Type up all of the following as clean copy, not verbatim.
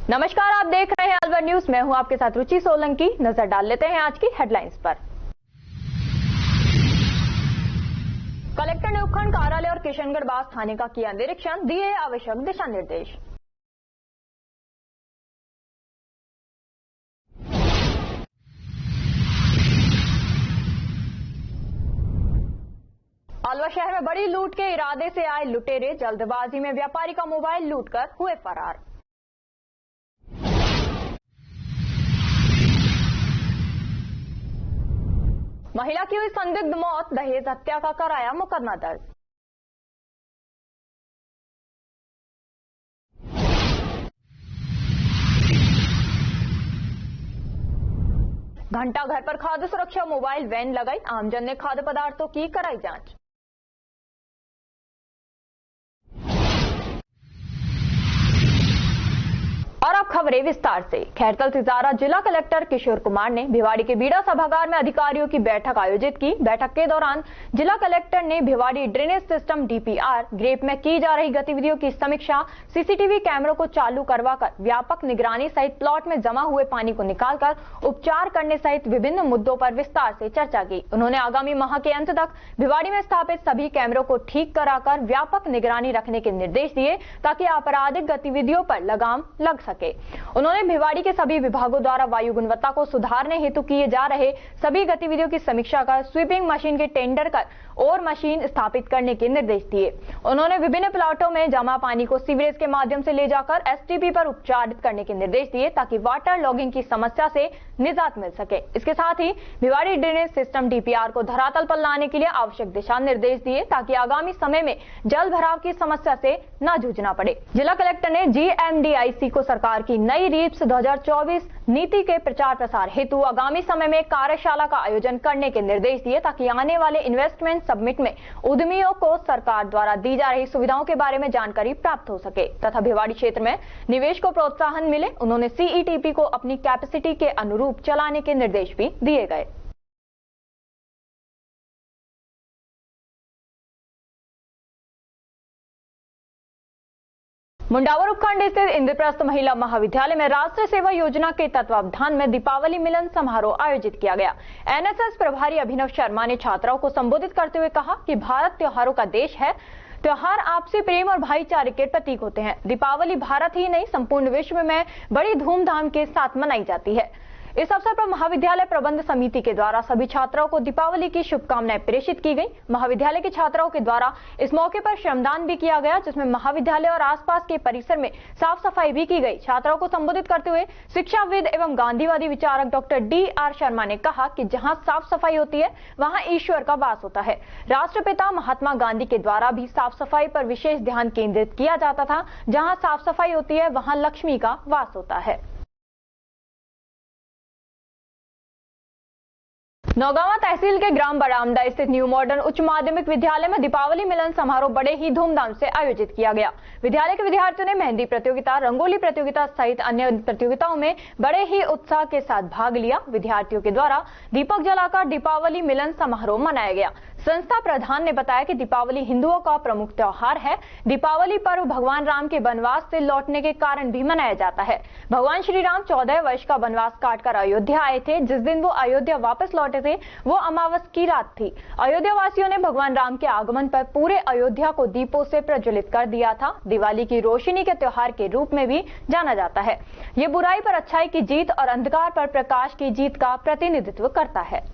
नमस्कार, आप देख रहे हैं अलवर न्यूज। मैं हूं आपके साथ रुचि सोलंकी। नजर डाल लेते हैं आज की हेडलाइंस पर। कलेक्टर ने उपखंड कार्यालय और किशनगढ़ बास थाने का किया निरीक्षण, दिए आवश्यक दिशा निर्देश। अलवर शहर में बड़ी लूट के इरादे से आए लुटेरे जल्दबाजी में व्यापारी का मोबाइल लूटकर हुए फरार। महिला की हुई संदिग्ध मौत, दहेज हत्या का कराया मुकदमा दर्ज। घंटा घर पर खाद्य सुरक्षा मोबाइल वैन लगाई, आमजन ने खाद्य पदार्थों की कराई जांच। और अब खबरें विस्तार से। खैरतल तिजारा जिला कलेक्टर किशोर कुमार ने भिवाड़ी के बीड़ा सभागार में अधिकारियों की बैठक आयोजित की। बैठक के दौरान जिला कलेक्टर ने भिवाड़ी ड्रेनेज सिस्टम डीपीआर ग्रेप में की जा रही गतिविधियों की समीक्षा, सीसीटीवी कैमरों को चालू करवाकर व्यापक निगरानी सहित प्लॉट में जमा हुए पानी को निकालकर उपचार करने सहित विभिन्न मुद्दों पर विस्तार से चर्चा की। उन्होंने आगामी माह के अंत तक भिवाड़ी में स्थापित सभी कैमरों को ठीक कराकर व्यापक निगरानी रखने के निर्देश दिए ताकि आपराधिक गतिविधियों पर लगाम लग सके। उन्होंने भिवाड़ी के सभी विभागों द्वारा वायु गुणवत्ता को सुधारने हेतु किए जा रहे सभी गतिविधियों की समीक्षा कर स्वीपिंग मशीन के टेंडर कर और मशीन स्थापित करने के निर्देश दिए। उन्होंने विभिन्न प्लाटों में जमा पानी को सीवरेज के माध्यम से ले जाकर एसटीपी पर उपचारित करने के निर्देश दिए ताकि वाटर लॉगिंग की समस्या से निजात मिल सके। इसके साथ ही भिवाड़ी ड्रेनेज सिस्टम डीपीआर को धरातल पर लाने के लिए आवश्यक दिशा निर्देश दिए ताकि आगामी समय में जल भराव की समस्या से न जूझना पड़े। जिला कलेक्टर ने जीएमडीआईसी को सरकार की नई रीप्स 2024 नीति के प्रचार प्रसार हेतु आगामी समय में कार्यशाला का आयोजन करने के निर्देश दिए ताकि आने वाले इन्वेस्टमेंट सबमिट में उद्यमियों को सरकार द्वारा दी जा रही सुविधाओं के बारे में जानकारी प्राप्त हो सके तथा भिवाड़ी क्षेत्र में निवेश को प्रोत्साहन मिले। उन्होंने सीईटीपी को अपनी कैपेसिटी के अनुरूप चलाने के निर्देश भी दिए गए। मुंडावर उपखंड स्थित इंद्रप्रस्थ महिला महाविद्यालय में राष्ट्रीय सेवा योजना के तत्वावधान में दीपावली मिलन समारोह आयोजित किया गया। एनएसएस प्रभारी अभिनव शर्मा ने छात्राओं को संबोधित करते हुए कहा कि भारत त्योहारों का देश है। त्योहार आपसी प्रेम और भाईचारे के प्रतीक होते हैं। दीपावली भारत ही नहीं संपूर्ण विश्व में बड़ी धूमधाम के साथ मनाई जाती है। इस अवसर पर महाविद्यालय प्रबंध समिति के द्वारा सभी छात्राओं को दीपावली की शुभकामनाएं प्रेषित की गई। महाविद्यालय के छात्राओं के द्वारा इस मौके पर श्रमदान भी किया गया जिसमें महाविद्यालय और आसपास के परिसर में साफ सफाई भी की गई। छात्राओं को संबोधित करते हुए शिक्षाविद एवं गांधीवादी विचारक डॉक्टर डी.आर. शर्मा ने कहा कि जहां साफ सफाई होती है वहां ईश्वर का वास होता है। राष्ट्रपिता महात्मा गांधी के द्वारा भी साफ सफाई पर विशेष ध्यान केंद्रित किया जाता था। जहां साफ सफाई होती है वहां लक्ष्मी का वास होता है। नौगावा तहसील के ग्राम बरामदा स्थित न्यू मॉडर्न उच्च माध्यमिक विद्यालय में दीपावली मिलन समारोह बड़े ही धूमधाम से आयोजित किया गया। विद्यालय के विद्यार्थियों ने मेहंदी प्रतियोगिता, रंगोली प्रतियोगिता सहित अन्य प्रतियोगिताओं में बड़े ही उत्साह के साथ भाग लिया। विद्यार्थियों के द्वारा दीपक जलाकर दीपावली मिलन समारोह मनाया गया। संस्था प्रधान ने बताया कि दीपावली हिंदुओं का प्रमुख त्योहार है। दीपावली पर्व भगवान राम के वनवास से लौटने के कारण भी मनाया जाता है। भगवान श्री राम 14 वर्ष का वनवास काटकर अयोध्या आए थे। जिस दिन वो अयोध्या वापस लौटे थे वो अमावस की रात थी। अयोध्या वासियों ने भगवान राम के आगमन पर पूरे अयोध्या को दीपों से प्रज्वलित कर दिया था। दिवाली की रोशनी के त्योहार के रूप में भी जाना जाता है। ये बुराई पर अच्छाई की जीत और अंधकार पर प्रकाश की जीत का प्रतिनिधित्व करता है।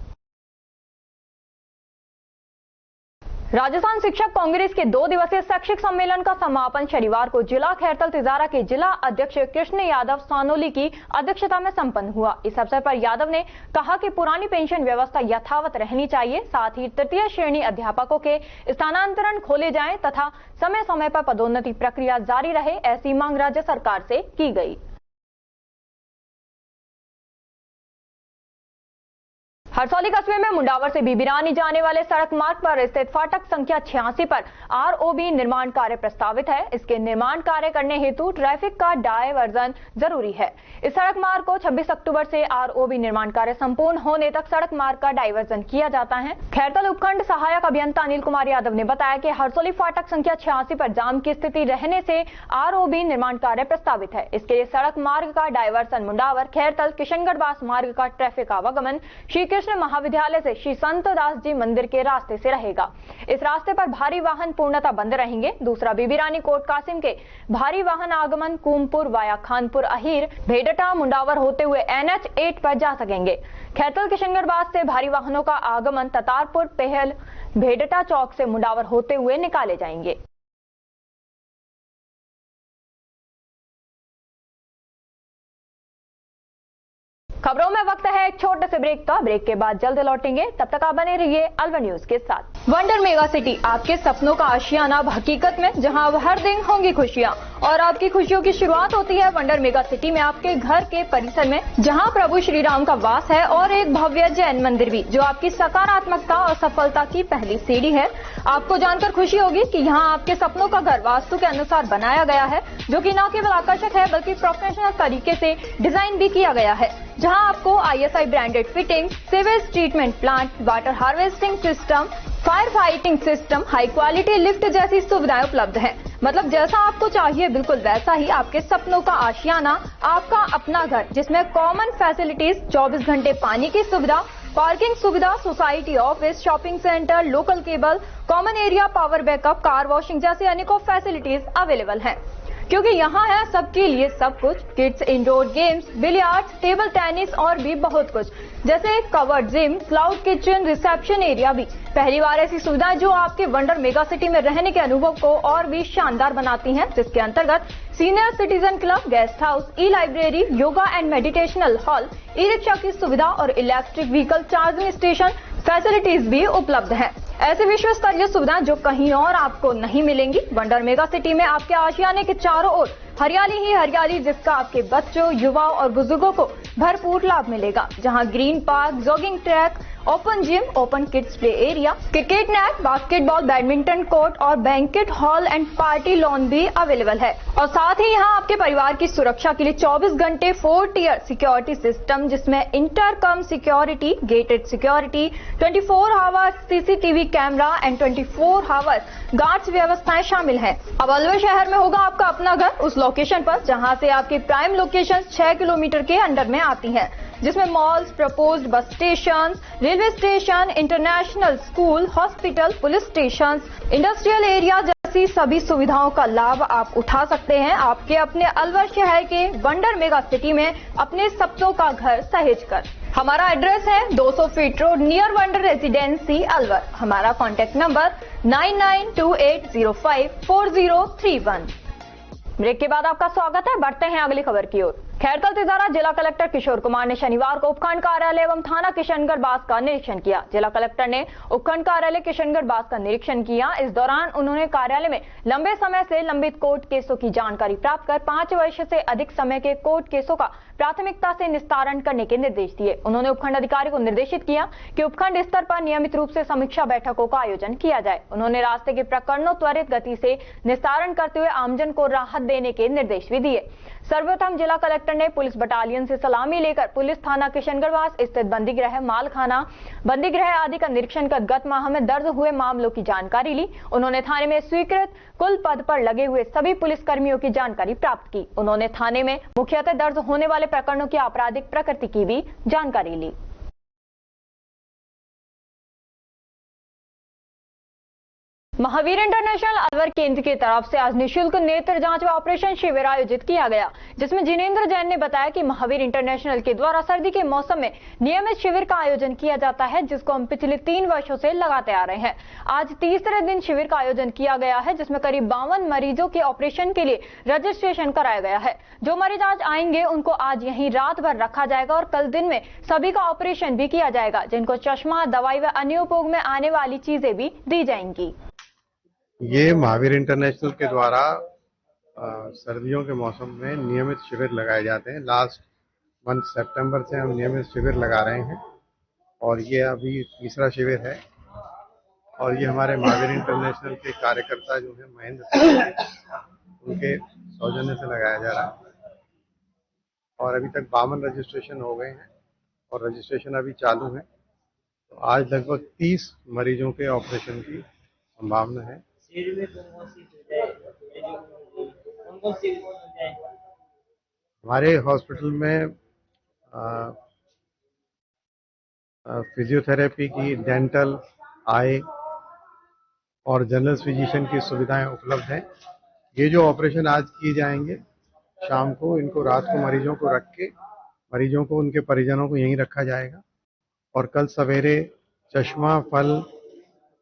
राजस्थान शिक्षक कांग्रेस के 2 दिवसीय शैक्षिक सम्मेलन का समापन शनिवार को जिला खैरतल तिजारा के जिला अध्यक्ष कृष्ण यादव सानोली की अध्यक्षता में संपन्न हुआ। इस अवसर पर यादव ने कहा कि पुरानी पेंशन व्यवस्था यथावत रहनी चाहिए, साथ ही तृतीय श्रेणी अध्यापकों के स्थानांतरण खोले जाएं तथा समय समय पर पदोन्नति प्रक्रिया जारी रहे, ऐसी मांग राज्य सरकार से की गई। हरसौली कस्बे में मुंडावर से बीबीरानी जाने वाले सड़क मार्ग पर स्थित फाटक संख्या 86 पर आरओबी निर्माण कार्य प्रस्तावित है। इसके निर्माण कार्य करने हेतु ट्रैफिक का डायवर्जन जरूरी है। इस सड़क मार्ग को 26 अक्टूबर से आरओबी निर्माण कार्य संपूर्ण होने तक सड़क मार्ग का डायवर्जन किया जाता है। खैरतल उपखंड सहायक अभियंता अनिल कुमार यादव ने बताया कि हरसौली फाटक संख्या 86 पर जाम की स्थिति रहने से आरओबी निर्माण कार्य प्रस्तावित है। इसके लिए सड़क मार्ग का डायवर्सन मुंडावर खैरतल किशनगढ़ बास मार्ग का ट्रैफिक आवागमन श्री कृष्ण महाविद्यालय से श्री संत दास जी मंदिर के रास्ते से रहेगा। इस रास्ते पर भारी वाहन पूर्णतः बंद रहेंगे। दूसरा, बीबीरानी कोट कासिम के भारी वाहन आगमन कूमपुर वाया खानपुर अहीर भेडटा मुंडावर होते हुए NH 8 पर जा सकेंगे। खैरतल किशनगढ़ बास से भारी वाहनों का आगमन ततारपुर पहल भेडटा चौक से मुंडावर होते हुए निकाले जाएंगे। खबरों में वक्त है एक छोटे से ब्रेक का। ब्रेक के बाद जल्द लौटेंगे, तब तक आप बने रहिए अलवर न्यूज के साथ। वंडर मेगा सिटी, आपके सपनों का आशियाना अब हकीकत में, जहां अब हर दिन होंगी खुशियां और आपकी खुशियों की शुरुआत होती है वंडर मेगा सिटी में, आपके घर के परिसर में, जहां प्रभु श्री राम का वास है और एक भव्य जैन मंदिर भी, जो आपकी सकारात्मकता और सफलता की पहली सीढ़ी है। आपको जानकर खुशी होगी कि यहाँ आपके सपनों का घर वास्तु के अनुसार बनाया गया है, जो कि न केवल आकर्षक है बल्कि प्रोफेशनल तरीके से डिजाइन भी किया गया है, जहां आपको ISI branded fitting, sewage treatment plant, water harvesting system, fire fighting system, high quality lift जैसी सुविधाएं उपलब्ध हैं। मतलब जैसा आपको चाहिए बिल्कुल वैसा ही आपके सपनों का आशियाना, आपका अपना घर, जिसमें कॉमन फैसिलिटीज, 24 घंटे पानी की सुविधा, पार्किंग सुविधा, society office, shopping centre, local cable, common area, power backup, car washing जैसी अनेकों फैसिलिटीज अवेलेबल हैं। क्योंकि यहाँ है सबके लिए सब कुछ, kids indoor games, billiards, table tennis और भी बहुत कुछ, जैसे covered gym, cloud kitchen, reception area भी। पहली बार ऐसी सुविधाएं जो आपके वंडर मेगा सिटी में रहने के अनुभव को और भी शानदार बनाती हैं, जिसके अंतर्गत senior citizen club, guest house, E library, yoga and meditational hall, e rickshaw की सुविधा और electric vehicle charging station facilities भी उपलब्ध हैं। ऐसी विश्व स्तरीय सुविधाएं जो कहीं और आपको नहीं मिलेंगी। वंडर मेगा सिटी में आपके आशियाने के चारों ओर हरियाली ही हरियाली, जिसका आपके बच्चों, युवाओं और बुजुर्गों को भरपूर लाभ मिलेगा, जहां green park, jogging track, open gym, open kids play area, cricket net, basketball, badminton court और banquet hall and party lawn भी अवेलेबल है। और साथ ही यहाँ आपके परिवार की सुरक्षा के लिए 24 घंटे 4 टियर सिक्योरिटी सिस्टम, जिसमें intercom security, gated security, 24 hours CCTV camera and 24 hours guards व्यवस्थाएं शामिल है। अब अलवर शहर में होगा आपका अपना घर, उस लोकेशन पर जहां से आपकी प्राइम लोकेशन 6 किलोमीटर के अंडर में आती है, जिसमें malls, proposed bus station, railway station, international school, hospital, police station, industrial area जैसी सभी सुविधाओं का लाभ आप उठा सकते हैं आपके अपने अलवर शहर के वंडर मेगा सिटी में, अपने सपनों का घर सहेज कर। हमारा एड्रेस है 200 feet road, near wonder residency, Alwar. हमारा कॉन्टैक्ट नंबर 9928054031। ब्रेक के बाद आपका स्वागत है। बढ़ते हैं अगली खबर की ओर। खैरतल तिजारा जिला कलेक्टर किशोर कुमार ने शनिवार को उपखंड कार्यालय एवं थाना किशनगढ़ बास का निरीक्षण किया। जिला कलेक्टर ने उपखंड कार्यालय किशनगढ़ बास का निरीक्षण किया। इस दौरान उन्होंने कार्यालय में लंबे समय से लंबित कोर्ट केसों की जानकारी प्राप्त कर 5 वर्ष से अधिक समय के कोर्ट केसों का प्राथमिकता से निस्तारण करने के निर्देश दिए। उन्होंने उपखंड अधिकारी को निर्देशित किया कि उपखंड स्तर पर नियमित रूप से समीक्षा बैठकों का आयोजन किया जाए। उन्होंने रास्ते के प्रकरणों त्वरित गति से निस्तारण करते हुए आमजन को राहत देने के निर्देश भी दिए। सर्वप्रथम जिला कलेक्टर ने पुलिस बटालियन से सलामी लेकर पुलिस थाना किशनगढ़वास स्थित बंदीगृह, मालखाना, बंदीगृह आदि का निरीक्षण कर गत माह में दर्ज हुए मामलों की जानकारी ली। उन्होंने थाने में स्वीकृत कुल पद पर लगे हुए सभी पुलिस कर्मियों की जानकारी प्राप्त की। उन्होंने थाने में मुख्यतः दर्ज होने वाले प्रकरणों की आपराधिक प्रकृति की भी जानकारी ली। महावीर इंटरनेशनल अलवर केंद्र की तरफ से आज निःशुल्क नेत्र जांच व ऑपरेशन शिविर आयोजित किया गया, जिसमें जिनेंद्र जैन ने बताया कि महावीर इंटरनेशनल के द्वारा सर्दी के मौसम में नियमित शिविर का आयोजन किया जाता है, जिसको हम पिछले 3 वर्षों से लगाते आ रहे हैं। आज तीसरे दिन शिविर का आयोजन किया गया है, जिसमें करीब 52 मरीजों के ऑपरेशन के लिए रजिस्ट्रेशन कराया गया है। जो मरीज आज आएंगे उनको आज यहीं रात भर रखा जाएगा और कल दिन में सभी का ऑपरेशन भी किया जाएगा, जिनको चश्मा, दवाई व अन्य उपयोग में आने वाली चीजें भी दी जाएंगी। ये महावीर इंटरनेशनल के द्वारा सर्दियों के मौसम में नियमित शिविर लगाए जाते हैं। लास्ट मंथ सितंबर से हम नियमित शिविर लगा रहे हैं और ये अभी तीसरा शिविर है और ये हमारे महावीर इंटरनेशनल के कार्यकर्ता जो है महेंद्र सिंह, उनके सौजन्य से लगाया जा रहा है और अभी तक 52 रजिस्ट्रेशन हो गए हैं और रजिस्ट्रेशन अभी चालू है। तो आज लगभग 30 मरीजों के ऑपरेशन की संभावना है। हमारे हॉस्पिटल में फिजियोथेरेपी की, डेंटल, आई और जनरल फिजिशियन की सुविधाएं उपलब्ध हैं। ये जो ऑपरेशन आज किए जाएंगे शाम को, इनको रात को मरीजों को रख के मरीजों को, उनके परिजनों को यहीं रखा जाएगा और कल सवेरे चश्मा, फल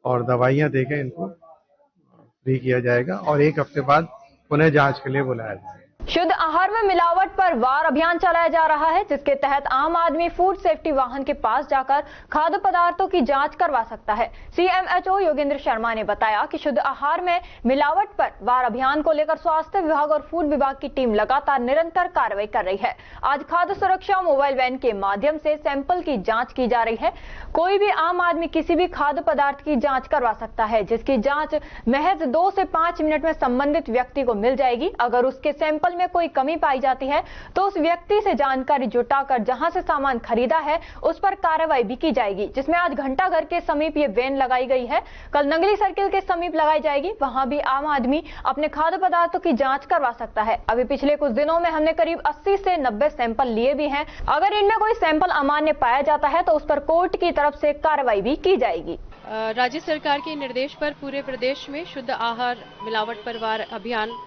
और दवाइयां देकर इनको फ्री किया जाएगा और 1 हफ्ते बाद पुनः जांच के लिए बुलाया जाएगा। शुद्ध आहार में मिलावट पर वार अभियान चलाया जा रहा है, जिसके तहत आम आदमी फूड सेफ्टी वाहन के पास जाकर खाद्य पदार्थों की जांच करवा सकता है। सीएमएचओ योगेंद्र शर्मा ने बताया कि शुद्ध आहार में मिलावट पर वार अभियान को लेकर स्वास्थ्य विभाग और फूड विभाग की टीम लगातार निरंतर कार्रवाई कर रही है। आज खाद्य सुरक्षा मोबाइल वैन के माध्यम से सैंपल की जाँच की जा रही है। कोई भी आम आदमी किसी भी खाद्य पदार्थ की जाँच करवा सकता है, जिसकी जाँच महज 2 से 5 मिनट में संबंधित व्यक्ति को मिल जाएगी। अगर उसके सैंपल में कोई कमी पाई जाती है तो उस व्यक्ति से जानकारी जुटाकर जहां से सामान खरीदा है उस पर कार्रवाई भी की जाएगी, जिसमें आज घंटाघर के समीप ये वैन लगाई गई है। कल नंगली सर्किल के समीप लगाई जाएगी, वहां भी आम आदमी अपने खाद्य पदार्थों की जांच करवा सकता है। अभी पिछले कुछ दिनों में हमने करीब 80 से 90 सैंपल लिए भी हैं। अगर इनमें कोई सैंपल अमान्य पाया जाता है तो उस पर कोर्ट की तरफ से कार्रवाई भी की जाएगी। राज्य सरकार के निर्देश पर पूरे प्रदेश में शुद्ध आहार मिलावट पर वार अभियान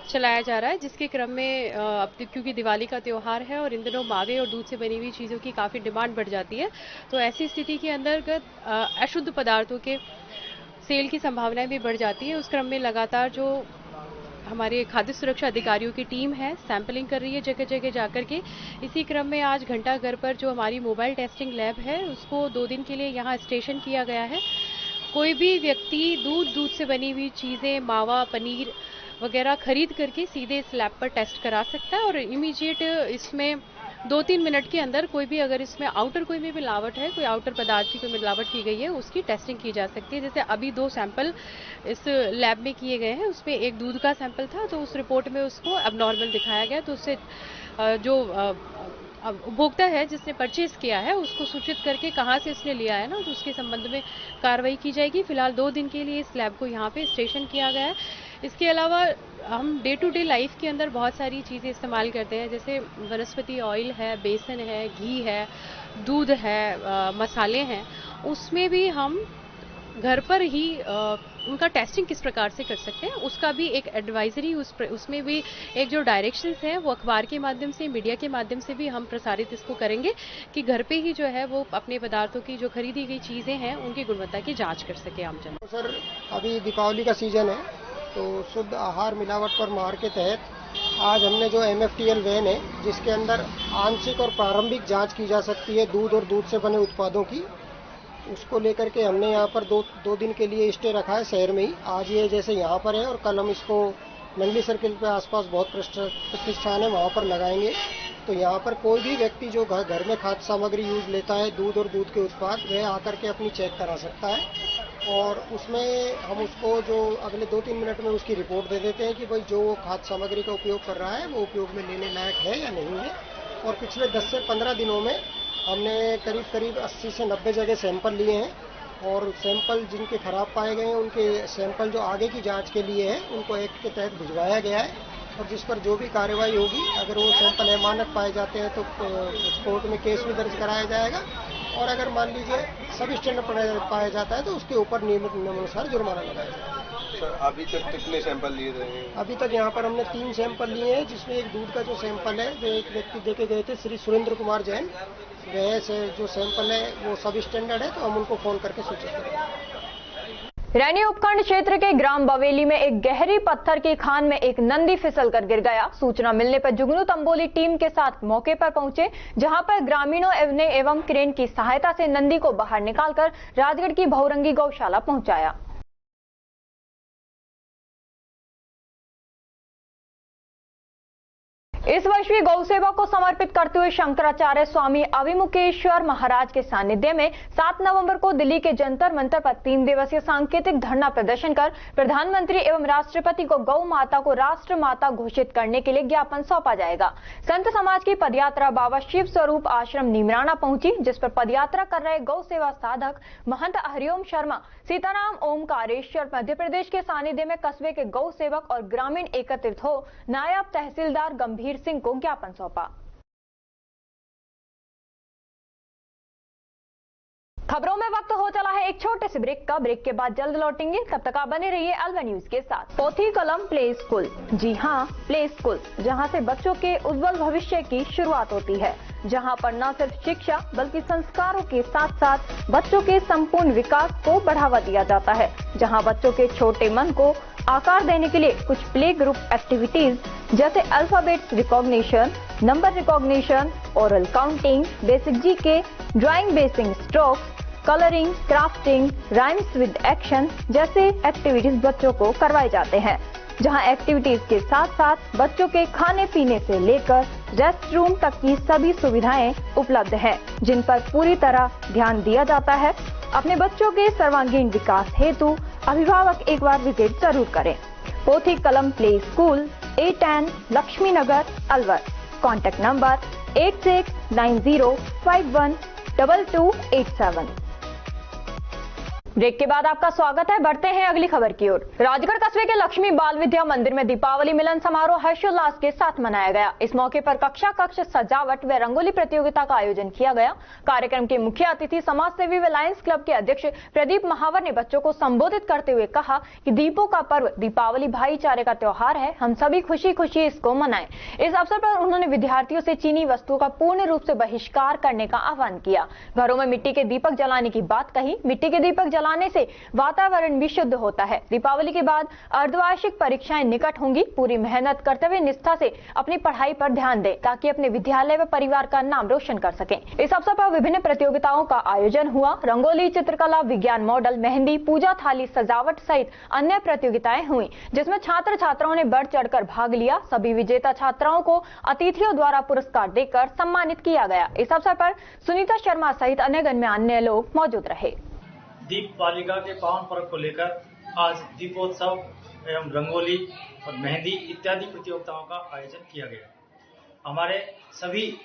चलाया जा रहा है, जिसके क्रम में अब क्योंकि दिवाली का त्यौहार है और इन दिनों मावे और दूध से बनी हुई चीज़ों की काफ़ी डिमांड बढ़ जाती है, तो ऐसी स्थिति के अंतर्गत अशुद्ध पदार्थों के सेल की संभावनाएं भी बढ़ जाती है। उस क्रम में लगातार जो हमारे खाद्य सुरक्षा अधिकारियों की टीम है सैंपलिंग कर रही है जगह जगह जाकर के। इसी क्रम में आज घंटाघर पर जो हमारी मोबाइल टेस्टिंग लैब है उसको 2 दिन के लिए यहाँ स्टेशन किया गया है। कोई भी व्यक्ति दूध से बनी हुई चीज़ें, मावा, पनीर वगैरह खरीद करके सीधे इस लैब पर टेस्ट करा सकता है और इमीडिएट इसमें 2-3 मिनट के अंदर कोई भी अगर इसमें आउटर कोई भी मिलावट है, कोई आउटर पदार्थ की कोई मिलावट की गई है, उसकी टेस्टिंग की जा सकती है। जैसे अभी 2 सैंपल इस लैब में किए गए हैं, उसमें एक दूध का सैंपल था तो उस रिपोर्ट में उसको एबनॉर्मल दिखाया गया, तो उससे जो उपभोक्ता है जिसने परचेज किया है उसको सूचित करके कहाँ से इसने लिया है ना, तो उसके संबंध में कार्रवाई की जाएगी। फिलहाल 2 दिन के लिए इस लैब को यहाँ पे स्टेशन किया गया है। इसके अलावा हम डे टू डे लाइफ के अंदर बहुत सारी चीज़ें इस्तेमाल करते हैं, जैसे वनस्पति ऑयल है, बेसन है, घी है, दूध है, मसाले हैं, उसमें भी हम घर पर ही उनका टेस्टिंग किस प्रकार से कर सकते हैं उसका भी एक एडवाइजरी, उसमें भी एक जो डायरेक्शंस हैं वो अखबार के माध्यम से, मीडिया के माध्यम से भी हम प्रसारित इसको करेंगे कि घर पे ही जो है वो अपने पदार्थों की जो खरीदी गई चीज़ें हैं उनकी गुणवत्ता की जांच कर सके आम जनता। सर, अभी दीपावली का सीजन है तो शुद्ध आहार मिलावट पर मार के तहत आज हमने जो MFTL वैन है जिसके अंदर आंशिक और प्रारंभिक जाँच की जा सकती है दूध और दूध से बने उत्पादों की, उसको लेकर के हमने यहाँ पर दो दिन के लिए स्टे रखा है शहर में ही। आज ये जैसे यहाँ पर है और कल हम इसको नंगली सर्किल के आसपास बहुत प्रतिष्ठान है वहाँ पर लगाएंगे। तो यहाँ पर कोई भी व्यक्ति जो घर में खाद्य सामग्री यूज लेता है, दूध और दूध के उत्पाद, वह आकर के अपनी चेक करा सकता है और उसमें हम उसको जो अगले 2-3 मिनट में उसकी रिपोर्ट दे देते हैं कि भाई जो खाद्य सामग्री का उपयोग कर रहा है वो उपयोग में लेने लायक है या नहीं है। और पिछले 10 से 15 दिनों में हमने करीब 80 से 90 जगह सैंपल लिए हैं और सैंपल जिनके खराब पाए गए हैं उनके सैंपल जो आगे की जांच के लिए है उनको एक्ट के तहत भिजवाया गया है और जिस पर जो भी कार्रवाई होगी, अगर वो सैंपल अमानक पाए जाते हैं तो कोर्ट में केस भी दर्ज कराया जाएगा और अगर मान लीजिए सब स्टैंडर्ड पाया जाता है तो उसके ऊपर नियमानुसार जुर्माना लगाया जाएगा। सर, अभी तक कितने सैंपल लिए गए? अभी तक यहाँ पर हमने 3 सैंपल लिए हैं, जिसमें एक दूध का जो सैंपल है जो एक व्यक्ति देके गए थे, श्री सुरेंद्र कुमार जैन, वह से जो सैंपल है वो सब स्टैंडर्ड है तो हम उनको फोन करके सूचित करेंगे। रैनी उपखंड क्षेत्र के ग्राम बवेली में एक गहरी पत्थर की खान में एक नंदी फिसल कर गिर गया। सूचना मिलने पर जुगनू तंबोली टीम के साथ मौके पर पहुंचे, जहां पर ग्रामीणों ने एवं क्रेन की सहायता से नंदी को बाहर निकालकर राजगढ़ की बहुरंगी गौशाला पहुंचाया। इस वर्ष भी गौ सेवा को समर्पित करते हुए शंकराचार्य स्वामी अभिमुखेश्वर महाराज के सानिध्य में 7 नवंबर को दिल्ली के जंतर मंतर पर 3 दिवसीय सांकेतिक धरना प्रदर्शन कर प्रधानमंत्री एवं राष्ट्रपति को गौ माता को राष्ट्र माता घोषित करने के लिए ज्ञापन सौंपा जाएगा। संत समाज की पदयात्रा बाबा शिव स्वरूप आश्रम नीमराना पहुंची, जिस पर पदयात्रा कर रहे गौ सेवा साधक महंत हरिओम शर्मा, सीताराम ओमकारेश्वर मध्य प्रदेश के सानिध्य में कस्बे के गौ सेवक और ग्रामीण एकत्रित हो नायब तहसीलदार गंभीर सिंह को ज्ञापन सौंपा। खबरों में वक्त हो चला है एक छोटे से ब्रेक का। ब्रेक के बाद जल्द लौटेंगे, तब तक आप बने रहिए अलवर न्यूज के साथ। पोथी कलम प्ले स्कूल, जी हां, प्ले स्कूल, जहां से बच्चों के उज्जवल भविष्य की शुरुआत होती है, जहां पर न सिर्फ शिक्षा बल्कि संस्कारों के साथ साथ बच्चों के संपूर्ण विकास को बढ़ावा दिया जाता है, जहां बच्चों के छोटे मन को आकार देने के लिए कुछ प्ले ग्रुप एक्टिविटीज जैसे alphabets recognition, number recognition, oral counting, basic GK, drawing basic strokes, colouring, crafting, rhymes with action जैसे एक्टिविटीज बच्चों को करवाए जाते हैं, जहां एक्टिविटीज के साथ साथ बच्चों के खाने पीने से लेकर रेस्ट रूम तक की सभी सुविधाएं उपलब्ध हैं, जिन पर पूरी तरह ध्यान दिया जाता है। अपने बच्चों के सर्वांगीण विकास हेतु अभिभावक एक बार विजिट जरूर करें। Pothi Kalam play school, A10 Laxmi Nagar, Alwar. Contact number 8690512287। Break के बाद आपका स्वागत है। बढ़ते हैं अगली खबर की ओर। राजगढ़ कस्बे के लक्ष्मी बाल विद्या मंदिर में दीपावली मिलन समारोह हर्षोल्लास के साथ मनाया गया। इस मौके पर कक्षा कक्ष सजावट व रंगोली प्रतियोगिता का आयोजन किया गया। कार्यक्रम के मुख्य अतिथि समाज सेवी व लायंस क्लब के अध्यक्ष प्रदीप महावर ने बच्चों को संबोधित करते हुए कहा कि दीपों का पर्व दीपावली भाईचारे का त्योहार है, हम सभी खुशी खुशी इसको मनाएं। इस अवसर पर उन्होंने विद्यार्थियों से चीनी वस्तुओं का पूर्ण रूप से बहिष्कार करने का आह्वान किया। घरों में मिट्टी के दीपक जलाने की बात कही। मिट्टी के दीपक जलाने से वातावरण भी शुद्ध होता है। दीपावली के बाद अर्धवार्षिक परीक्षाएं निकट होंगी। पूरी मेहनत करते हुए निष्ठा से अपनी पढ़ाई पर ध्यान दें ताकि अपने विद्यालय व परिवार का नाम रोशन कर सकें। इस अवसर पर विभिन्न प्रतियोगिताओं का आयोजन हुआ। रंगोली, चित्रकला, विज्ञान मॉडल, मेहंदी, पूजा थाली सजावट सहित अन्य प्रतियोगिताएं हुई, जिसमें छात्र छात्राओं ने बढ़ चढ़कर भाग लिया। सभी विजेता छात्राओं को अतिथियों द्वारा पुरस्कार देकर सम्मानित किया गया। इस अवसर पर सुनीता शर्मा सहित अन्य गणमान्य लोग मौजूद रहे। दीपमालिका के पावन पर्व को लेकर आज दीपोत्सव एवं रंगोली और मेहंदी इत्यादि प्रतियोगिताओं का आयोजन किया गया। हमारे सभी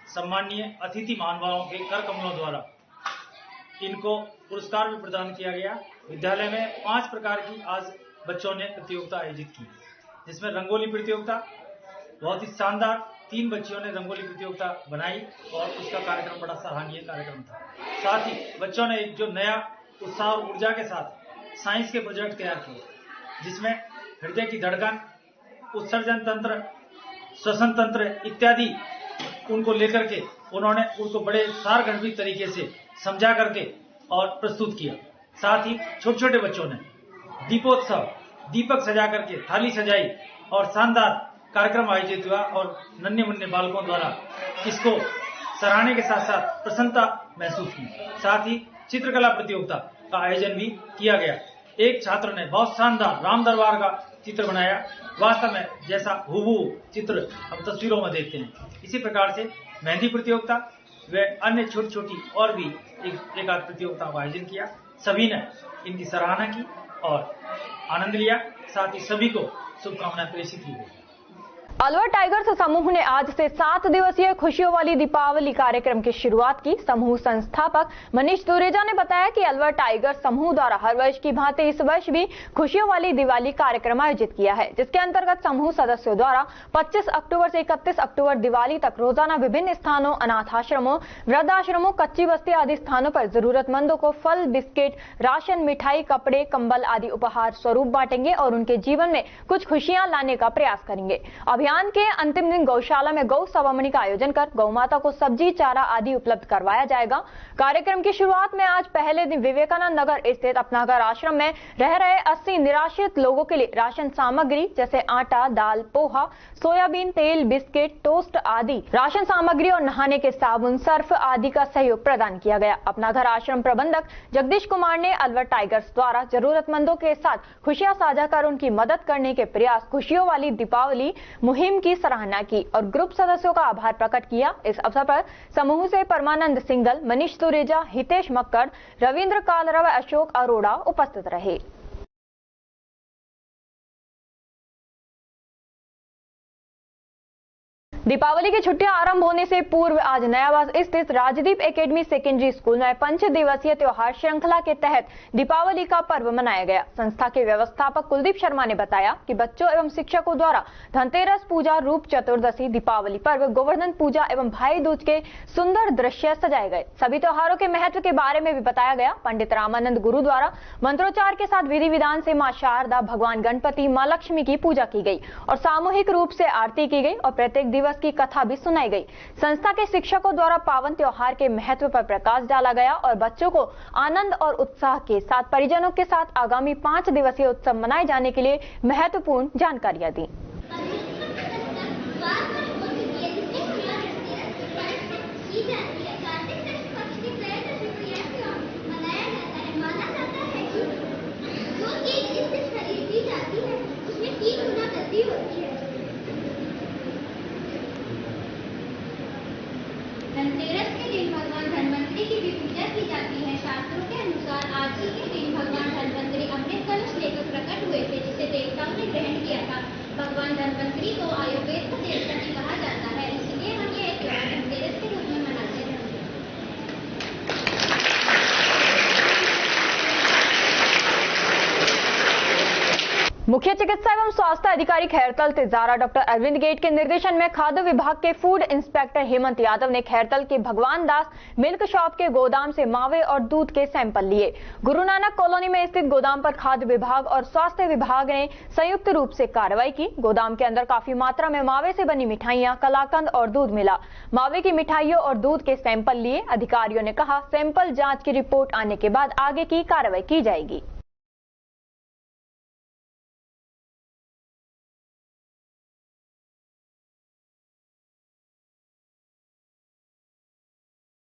सम्मानीय अतिथि महानुभावों के कर कमलों द्वारा इनको पुरस्कार भी प्रदान किया गया। विद्यालय में 5 प्रकार की आज बच्चों ने प्रतियोगिता आयोजित की, जिसमें रंगोली प्रतियोगिता बहुत ही शानदार, 3 बच्चियों ने रंगोली प्रतियोगिता बनाई और उसका कार्यक्रम बड़ा सराहनीय कार्यक्रम था। साथ ही बच्चों ने एक जो नया उत्साह और ऊर्जा के साथ साइंस के प्रोजेक्ट तैयार किए, जिसमें हृदय की धड़कन, उत्सर्जन तंत्र, श्वसन तंत्र इत्यादि उनको लेकर के उन्होंने उसको बड़े सारगर्भित तरीके से समझा करके और प्रस्तुत किया। साथ ही छोटे छोटे बच्चों ने दीपोत्सव, दीपक सजा करके थाली सजाई और शानदार कार्यक्रम आयोजित हुआ और नन्हे मुन्ने बालकों द्वारा इसको सराहने के साथ साथ प्रसन्नता महसूस की। साथ ही चित्रकला प्रतियोगिता का आयोजन भी किया गया। एक छात्र ने बहुत शानदार राम दरबार का चित्र बनाया। वास्तव में जैसा हूबहू चित्र हम तस्वीरों में देखते हैं। इसी प्रकार से मेहंदी प्रतियोगिता व अन्य छोटी छोटी और भी एक आध प्रतियोगिताओं का आयोजन किया। सभी ने इनकी सराहना की और आनंद लिया। साथ ही सभी को शुभकामनाएं प्रेषित की गई। अलवर टाइगर्स समूह ने आज से 7 दिवसीय खुशियों वाली दीपावली कार्यक्रम की शुरुआत की। समूह संस्थापक मनीष दुरेजा ने बताया कि अलवर टाइगर्स समूह द्वारा हर वर्ष की भांति इस वर्ष भी खुशियों वाली दिवाली कार्यक्रम आयोजित किया है, जिसके अंतर्गत समूह सदस्यों द्वारा 25 अक्टूबर से 31 अक्टूबर दिवाली तक रोजाना विभिन्न स्थानों, अनाथ आश्रमों, वृद्धाश्रमों, कच्ची बस्ती आदि स्थानों पर जरूरतमंदों को फल, बिस्किट, राशन, मिठाई, कपड़े, कंबल आदि उपहार स्वरूप बांटेंगे और उनके जीवन में कुछ खुशियां लाने का प्रयास करेंगे। अभियान के अंतिम दिन गौशाला में गौ सवामणी का आयोजन कर गौ माता को सब्जी, चारा आदि उपलब्ध करवाया जाएगा। कार्यक्रम की शुरुआत में आज पहले दिन विवेकानंद नगर स्थित अपना घर आश्रम में रह रहे 80 निराश्रित लोगों के लिए राशन सामग्री जैसे आटा, दाल, पोहा, सोयाबीन तेल, बिस्किट, टोस्ट आदि राशन सामग्री और नहाने के साबुन, सर्फ आदि का सहयोग प्रदान किया गया। अपना घर आश्रम प्रबंधक जगदीश कुमार ने अलवर टाइगर्स द्वारा जरूरतमंदों के साथ खुशियां साझा कर उनकी मदद करने के प्रयास खुशियों वाली दीपावली मुहिम मुहिम की सराहना की और ग्रुप सदस्यों का आभार प्रकट किया। इस अवसर पर समूह से परमानंद सिंगल, मनीष तुरेजा, हितेश मक्कड़, रविंद्र कालरा व अशोक अरोड़ा उपस्थित रहे। दीपावली की छुट्टियां आरंभ होने से पूर्व आज नयावास स्थित राजदीप एकेडमी सेकेंडरी स्कूल में 5 दिवसीय त्योहार श्रृंखला के तहत दीपावली का पर्व मनाया गया। संस्था के व्यवस्थापक कुलदीप शर्मा ने बताया कि बच्चों एवं शिक्षकों द्वारा धनतेरस पूजा, रूप चतुर्दशी, दीपावली पर्व, गोवर्धन पूजा एवं भाई दूज के सुंदर दृश्य सजाए गए। सभी त्योहारों के महत्व के बारे में भी बताया गया। पंडित रामानंद गुरु द्वारा मंत्रोच्चार के साथ विधि विधान से मां शारदा, भगवान गणपति, मां लक्ष्मी की पूजा की गई और सामूहिक रूप से आरती की गई और प्रत्येक दिवस की कथा भी सुनाई गई। संस्था के शिक्षकों द्वारा पावन त्योहार के महत्व पर प्रकाश डाला गया और बच्चों को आनंद और उत्साह के साथ परिजनों के साथ आगामी 5 दिवसीय उत्सव मनाए जाने के लिए महत्वपूर्ण जानकारियां दी। धनतेरस के दिन भगवान धन्वंतरी की भी पूजा की जाती है। शास्त्रों के अनुसार आज ही के दिन भगवान धन्वंतरी अमृत कलश लेकर प्रकट हुए थे, जिसे देवताओं ने ग्रहण किया था। भगवान धन्वंतरी को आयुर्वेद का देवता भी कहा जाता है, इसलिए हम ये त्योहार धनतेरस के रूप में मनाते हैं। मुख्य चिकित्सा एवं स्वास्थ्य अधिकारी खैरतल तिजारा डॉक्टर अरविंद गेट के निर्देशन में खाद्य विभाग के फूड इंस्पेक्टर हेमंत यादव ने खैरतल के भगवान दास मिल्क शॉप के गोदाम से मावे और दूध के सैंपल लिए। गुरु नानक कॉलोनी में स्थित गोदाम पर खाद्य विभाग और स्वास्थ्य विभाग ने संयुक्त रूप से कार्रवाई की। गोदाम के अंदर काफी मात्रा में मावे से बनी मिठाइयां, कलाकंद और दूध मिला। मावे की मिठाइयों और दूध के सैंपल लिए। अधिकारियों ने कहा, सैंपल जांच की रिपोर्ट आने के बाद आगे की कार्रवाई की जाएगी।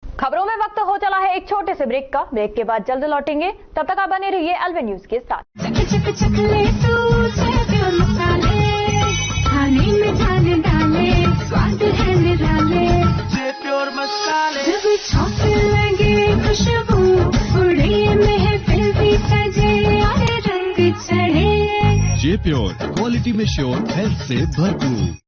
खबरों में वक्त हो चला है एक छोटे से ब्रेक का। ब्रेक के बाद जल्द लौटेंगे, तब तक आप बने रहिए अलवे न्यूज के साथ। जे प्योर, क्वालिटी में श्योर, हेल्थ से भरपूर।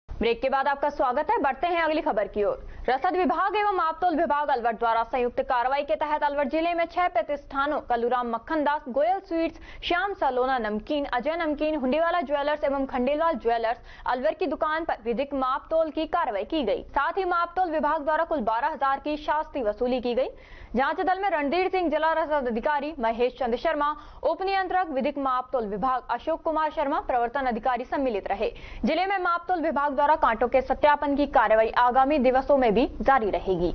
ब्रेक के बाद आपका स्वागत है। बढ़ते हैं अगली खबर की ओर। रसद विभाग एवं आबतौल विभाग अलवर द्वारा संयुक्त कार्रवाई के तहत अलवर जिले में 6 प्रतिष्ठानों कलूराम मक्खन दास, गोयल स्वीट्स, श्याम सलोना नमकीन, अजय नमकीन, हुंडीवाला ज्वेलर्स एवं खंडेलवाल ज्वेलर्स अलवर की दुकान पर विधिक मापतोल की कार्रवाई की गई। साथ ही मापतोल विभाग द्वारा कुल 12,000 की शास्ती वसूली की गई। जांच दल में रणधीर सिंह, जिला रसद अधिकारी महेश चंद्र शर्मा, उप नियंत्रक विधिक मापतोल विभाग अशोक कुमार शर्मा, प्रवर्तन अधिकारी सम्मिलित रहे। जिले में मापतोल विभाग द्वारा कांटों के सत्यापन की कार्रवाई आगामी दिवसों में भी जारी रहेगी।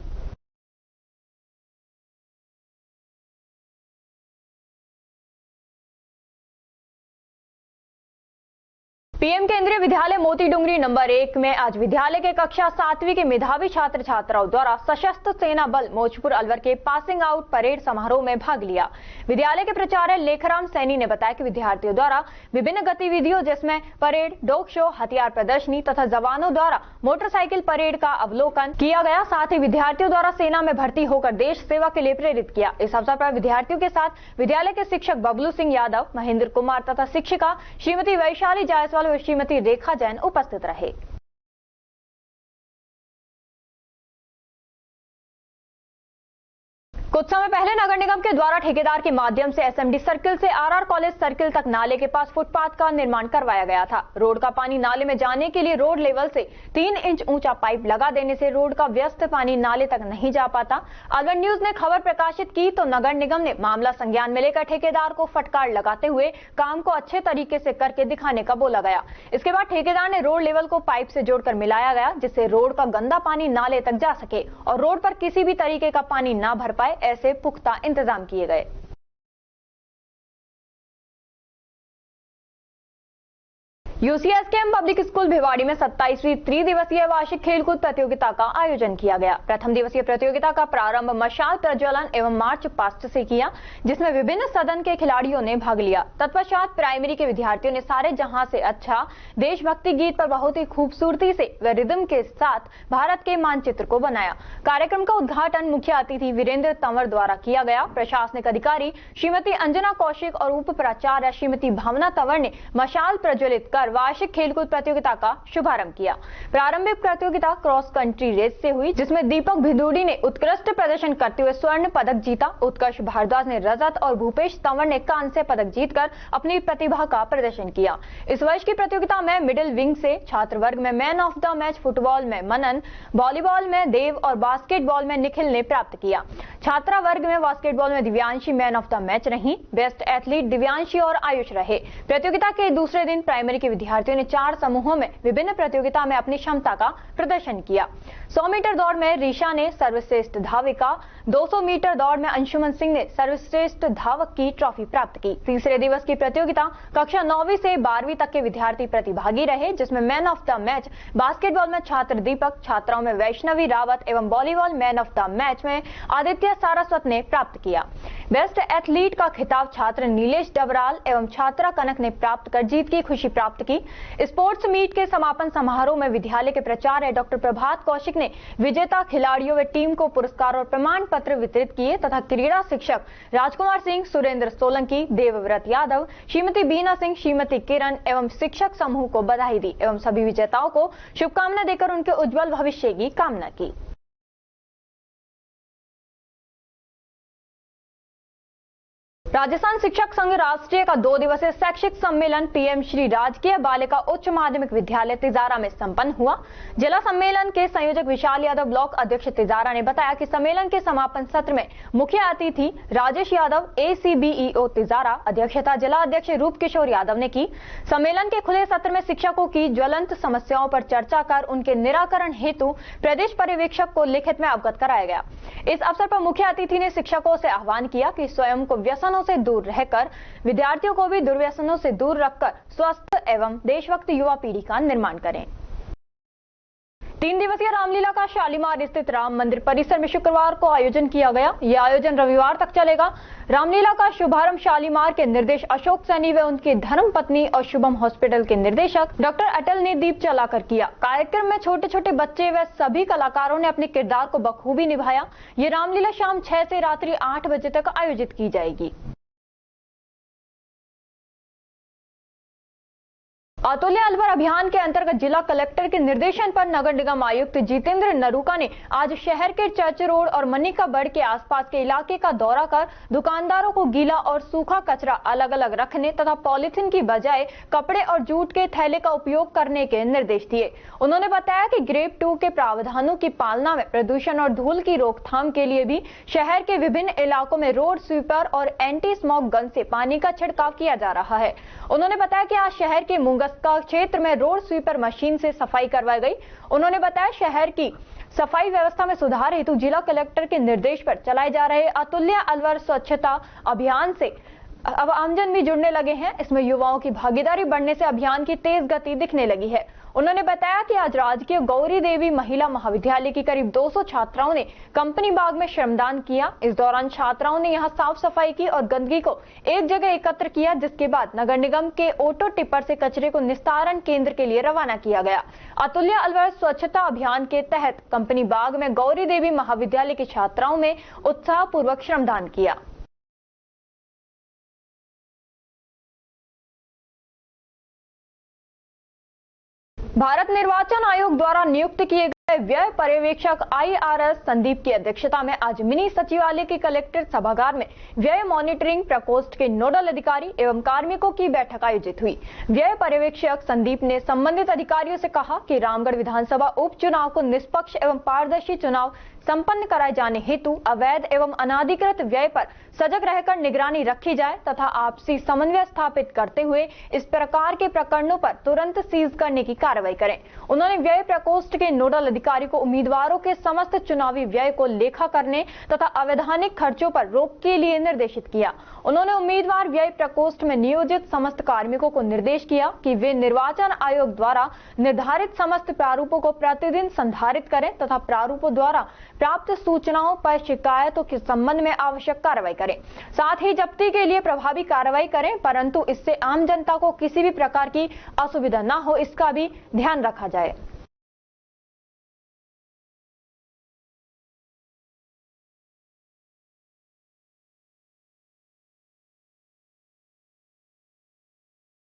पीएम केंद्रीय विद्यालय मोती डुंगरी नंबर 1 में आज विद्यालय के कक्षा 7वीं के मेधावी छात्र छात्राओं द्वारा सशस्त्र सेना बल मौजपुर अलवर के पासिंग आउट परेड समारोह में भाग लिया। विद्यालय के प्राचार्य लेखराम सैनी ने बताया कि विद्यार्थियों द्वारा विभिन्न गतिविधियों जिसमें परेड, डॉग शो, हथियार प्रदर्शनी तथा जवानों द्वारा मोटरसाइकिल परेड का अवलोकन किया गया। साथ ही विद्यार्थियों द्वारा सेना में भर्ती होकर देश सेवा के लिए प्रेरित किया। इस अवसर पर विद्यार्थियों के साथ विद्यालय के शिक्षक बबलू सिंह यादव, महेंद्र कुमार तथा शिक्षिका श्रीमती वैशाली जायसवाल और श्रीमती रेखा जैन उपस्थित रहे। कुछ समय पहले नगर निगम के द्वारा ठेकेदार के माध्यम से एसएमडी सर्किल से आरआर कॉलेज सर्किल तक नाले के पास फुटपाथ का निर्माण करवाया गया था। रोड का पानी नाले में जाने के लिए रोड लेवल से 3 इंच ऊंचा पाइप लगा देने से रोड का व्यस्त पानी नाले तक नहीं जा पाता। अलवर न्यूज ने खबर प्रकाशित की तो नगर निगम ने मामला संज्ञान में लेकर ठेकेदार को फटकार लगाते हुए काम को अच्छे तरीके से करके दिखाने का बोला गया। इसके बाद ठेकेदार ने रोड लेवल को पाइप से जोड़कर मिलाया गया, जिससे रोड का गंदा पानी नाले तक जा सके और रोड पर किसी भी तरीके का पानी ना भर पाए, ऐसे पुख्ता इंतजाम किए गए। यूसीएसकेएम पब्लिक स्कूल भिवाड़ी में 27वीं त्रिदिवसीय वार्षिक खेलकूद प्रतियोगिता का आयोजन किया गया। प्रथम दिवसीय प्रतियोगिता का प्रारंभ मशाल प्रज्वलन एवं मार्च पास्ट से किया, जिसमें विभिन्न सदन के खिलाड़ियों ने भाग लिया। तत्पश्चात प्राइमरी के विद्यार्थियों ने सारे जहां से अच्छा देशभक्ति गीत पर बहुत ही खूबसूरती से व रिदम के साथ भारत के मानचित्र को बनाया। कार्यक्रम का उद्घाटन मुख्य अतिथि वीरेंद्र तंवर द्वारा किया गया। प्रशासनिक अधिकारी श्रीमती अंजना कौशिक और उप प्राचार्य श्रीमती भावना तंवर ने मशाल प्रज्वलित कर वार्षिक खेलकूद प्रतियोगिता का शुभारंभ किया। प्रारंभिक प्रतियोगिता क्रॉस कंट्री रेस से हुई, जिसमें दीपक भिदुड़ी ने उत्कृष्ट प्रदर्शन करते हुए स्वर्ण पदक जीता। उत्कर्ष भारद्वाज ने रजत और भूपेश तंवर ने कांस्य पदक जीतकर अपनी प्रतिभा का प्रदर्शन किया। इस वर्ष की प्रतियोगिता में मिडिल विंग से छात्र वर्ग में man of the match football में मनन, वॉलीबॉल में देव और बास्केटबॉल में निखिल ने प्राप्त किया। छात्रा वर्ग में बास्केटबॉल में Divyanshi man of the match रही। बेस्ट एथलीट दिव्यांशी और आयुष रहे। प्रतियोगिता के दूसरे दिन प्राइमरी के विद्यार्थियों ने 4 समूहों में विभिन्न प्रतियोगिता में अपनी क्षमता का प्रदर्शन किया। 100 मीटर दौड़ में ऋषा ने सर्वश्रेष्ठ धाविका, 200 मीटर दौड़ में अंशुमन सिंह ने सर्वश्रेष्ठ धावक की ट्रॉफी प्राप्त की। तीसरे दिवस की प्रतियोगिता कक्षा 9वीं से 12वीं तक के विद्यार्थी प्रतिभागी रहे, जिसमें man of the match basketball में छात्र दीपक, छात्राओं में वैष्णवी रावत एवं volleyball man of the match में आदित्य सारस्वत ने प्राप्त किया। बेस्ट एथलीट का खिताब छात्र नीलेश डबराल एवं छात्रा कनक ने प्राप्त कर जीत की खुशी प्राप्त की। स्पोर्ट्स मीट के समापन समारोह में विद्यालय के प्राचार्य डॉक्टर प्रभात कौशिक ने विजेता खिलाड़ियों व टीम को पुरस्कार और प्रमाण पत्र वितरित किए तथा क्रीड़ा शिक्षक राजकुमार सिंह, सुरेंद्र सोलंकी, देवव्रत यादव, श्रीमती बीना सिंह, श्रीमती किरण एवं शिक्षक समूह को बधाई दी एवं सभी विजेताओं को शुभकामना देकर उनके उज्जवल भविष्य की कामना की। राजस्थान शिक्षक संघ राष्ट्रीय का 2 दिवसीय शैक्षिक सम्मेलन पीएम श्री राजकीय बालिका उच्च माध्यमिक विद्यालय तिजारा में संपन्न हुआ। जिला सम्मेलन के संयोजक विशाल यादव, ब्लॉक अध्यक्ष तिजारा ने बताया कि सम्मेलन के समापन सत्र में मुख्य अतिथि राजेश यादव, ACBEO तिजारा, अध्यक्षता जिला अध्यक्ष रूप किशोर यादव ने की। सम्मेलन के खुले सत्र में शिक्षकों की ज्वलंत समस्याओं पर चर्चा कर उनके निराकरण हेतु प्रदेश पर्यवेक्षक को लिखित में अवगत कराया गया। इस अवसर पर मुख्य अतिथि ने शिक्षकों से आह्वान किया कि स्वयं को व्यसनों से दूर रहकर विद्यार्थियों को भी दुर्व्यसनों से दूर रखकर स्वस्थ एवं देशभक्त युवा पीढ़ी का निर्माण करें। 3 दिवसीय रामलीला का शालीमार स्थित राम मंदिर परिसर में शुक्रवार को आयोजन किया गया। यह आयोजन रविवार तक चलेगा। रामलीला का शुभारंभ शालीमार के निर्देश अशोक सैनी व उनकी धर्म पत्नी और शुभम हॉस्पिटल के निर्देशक डॉक्टर अटल ने दीप जलाकर किया। कार्यक्रम में छोटे छोटे बच्चे व सभी कलाकारों ने अपने किरदार को बखूबी निभाया। ये रामलीला शाम 6 से रात्रि 8 बजे तक आयोजित की जाएगी। अतुल्य अलवर अभियान के अंतर्गत जिला कलेक्टर के निर्देशन पर नगर निगम आयुक्त जितेंद्र नरूका ने आज शहर के चर्च रोड और मनिका बड़ के आसपास के इलाके का दौरा कर दुकानदारों को गीला और सूखा कचरा अलग अलग रखने तथा पॉलीथीन की बजाय कपड़े और जूट के थैले का उपयोग करने के निर्देश दिए। उन्होंने बताया कि ग्रेड 2 के प्रावधानों की पालना में प्रदूषण और धूल की रोकथाम के लिए भी शहर के विभिन्न इलाकों में रोड स्वीपर और एंटी स्मोक गन से पानी का छिड़काव किया जा रहा है। उन्होंने बताया कि आज शहर के मुंगस्का क्षेत्र में रोड स्वीपर मशीन से सफाई करवाई गई। उन्होंने बताया शहर की सफाई व्यवस्था में सुधार हेतु जिला कलेक्टर के निर्देश पर चलाए जा रहे अतुल्य अलवर स्वच्छता अभियान से अब आमजन भी जुड़ने लगे हैं। इसमें युवाओं की भागीदारी बढ़ने से अभियान की तेज गति दिखने लगी है। उन्होंने बताया कि आज राजकीय गौरी देवी महिला महाविद्यालय की करीब 200 छात्राओं ने कंपनी बाग में श्रमदान किया। इस दौरान छात्राओं ने यहां साफ सफाई की और गंदगी को एक जगह एकत्र किया, जिसके बाद नगर निगम के ऑटो टिपर से कचरे को निस्तारण केंद्र के लिए रवाना किया गया। अतुल्य अलवर स्वच्छता अभियान के तहत कंपनी बाग में गौरी देवी महाविद्यालय की छात्राओं ने उत्साहपूर्वक श्रमदान किया। भारत निर्वाचन आयोग द्वारा नियुक्त किए गए व्यय पर्यवेक्षक IRS संदीप की अध्यक्षता में आज मिनी सचिवालय के कलेक्टर सभागार में व्यय मॉनिटरिंग प्रकोष्ठ के नोडल अधिकारी एवं कार्मिकों की बैठक आयोजित हुई। व्यय पर्यवेक्षक संदीप ने संबंधित अधिकारियों से कहा कि रामगढ़ विधानसभा उपचुनाव को निष्पक्ष एवं पारदर्शी चुनाव संपन्न कराए जाने हेतु अवैध एवं अनाधिकृत व्यय पर सजग रहकर निगरानी रखी जाए तथा आपसी समन्वय स्थापित करते हुए इस प्रकार के प्रकरणों पर तुरंत सीज करने की कार्रवाई करें। उन्होंने व्यय प्रकोष्ठ के नोडल अधिकारी को उम्मीदवारों के समस्त चुनावी व्यय को लेखा करने तथा अवैधानिक खर्चों पर रोक के लिए निर्देशित किया। उन्होंने उम्मीदवार व्यय प्रकोष्ठ में नियोजित समस्त कार्मिकों को निर्देश किया कि वे निर्वाचन आयोग द्वारा निर्धारित समस्त प्रारूपों को प्रतिदिन संधारित करें तथा प्रारूपों द्वारा प्राप्त सूचनाओं पर शिकायतों के संबंध में आवश्यक कार्रवाई करें। साथ ही जब्ती के लिए प्रभावी कार्रवाई करें, परंतु इससे आम जनता को किसी भी प्रकार की असुविधा न हो, इसका भी ध्यान रखा जाए।